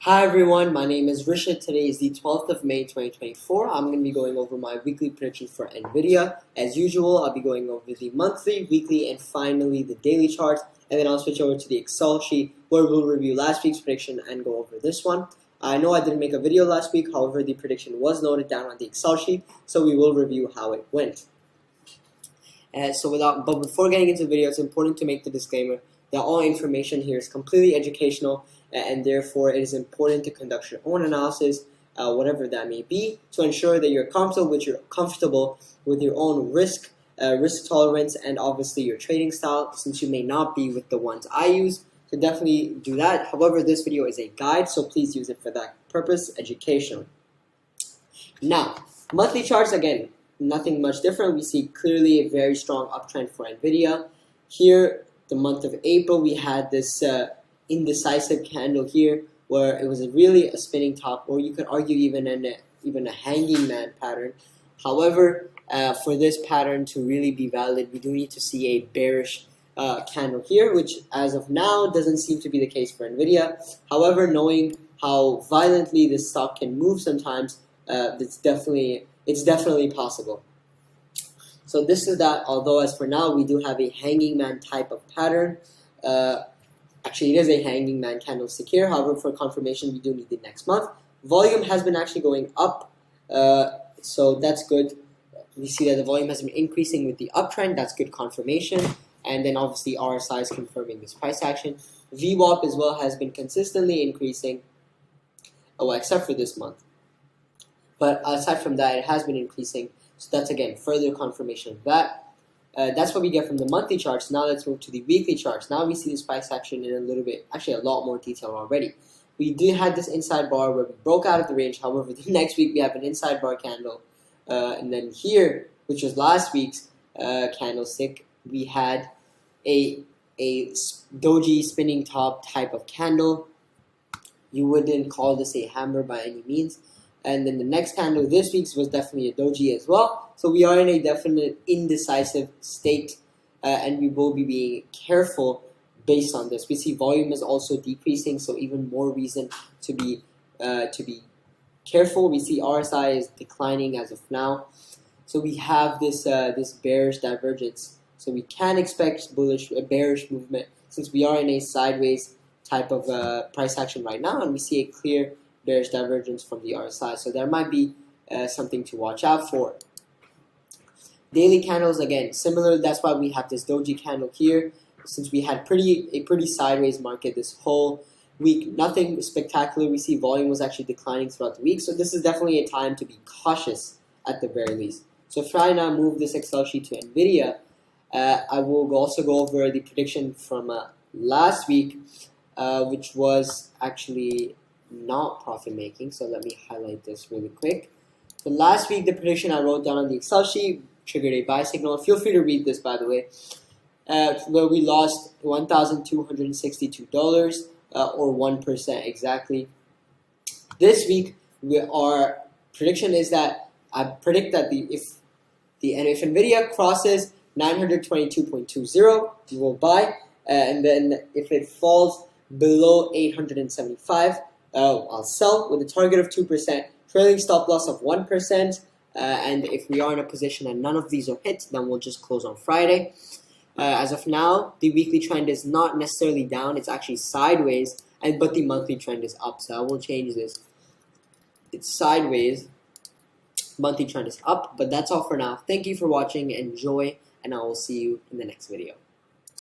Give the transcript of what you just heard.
Hi everyone, my name is Rishit. Today is the 12th of May 2024. I'm going to be going over my weekly predictions for Nvidia. As usual, I'll be going over the monthly, weekly, and finally the daily charts. And then I'll switch over to the Excel sheet where we'll review last week's prediction and go over this one. I know I didn't make a video last week, however the prediction was noted down on the Excel sheet, so we will review how it went. But before getting into the video, it's important to make the disclaimer that all information here is completely educational, and therefore it is important to conduct your own analysis, whatever that may be, to ensure that you're comfortable with your own risk tolerance, and obviously your trading style, since you may not be with the ones I use. So definitely do that. However, this video is a guide, so please use it for that purpose, educational. Now, monthly charts, again, nothing much different. We see clearly a very strong uptrend for Nvidia. Here, the month of April, we had this indecisive candle here, where it was really a spinning top, or you could argue even a hanging man pattern. However, for this pattern to really be valid, we do need to see a bearish candle here, which as of now doesn't seem to be the case for Nvidia. However, knowing how violently this stock can move sometimes, it's definitely possible. So this is that, although as for now we do have a hanging man type of pattern. Actually, it is a hanging man candlestick here. However, for confirmation, we do need the next month. Volume has been actually going up, so that's good. We see that the volume has been increasing with the uptrend. That's good confirmation. And then obviously RSI is confirming this price action. VWAP as well has been consistently increasing, except for this month. But aside from that, it has been increasing. So that's, again, further confirmation of that. That's what we get from the monthly charts. Now let's move to the weekly charts. Now we see this price action in a little bit, actually a lot more detail already. We did have this inside bar where we broke out of the range. However, the next week we have an inside bar candle. And then here, which was last week's candlestick, we had a doji spinning top type of candle. You wouldn't call this a hammer by any means. And then the next candle this week's was definitely a doji as well. So we are in a definite indecisive state, and we will be being careful based on this. We see volume is also decreasing, so even more reason to be careful. We see RSI is declining as of now. So we have this bearish divergence. So we can expect a bearish movement, since we are in a sideways type of price action right now, and we see a clear bearish divergence from the RSI. So there might be something to watch out for. Daily candles, again, similar. That's why we have this doji candle here, since we had a pretty sideways market this whole week. Nothing spectacular. We see volume was actually declining throughout the week. So this is definitely a time to be cautious at the very least. So if I now move this Excel sheet to Nvidia, I will also go over the prediction from last week, which was actually not profit making. So let me highlight this really quick. So last week, the prediction I wrote down on the Excel sheet triggered a buy signal. Feel free to read this, by the way, where we lost $1,262 or 1% exactly. This week, our prediction is that I predict that if Nvidia crosses 922.20, we will buy, and then if it falls below 875, I'll sell with a target of 2%, trailing stop loss of 1%, and if we are in a position that none of these are hit, then we'll just close on Friday. As of now, the weekly trend is not necessarily down, it's actually sideways, but the monthly trend is up, so I will change this. It's sideways, monthly trend is up, but that's all for now. Thank you for watching, enjoy, and I will see you in the next video.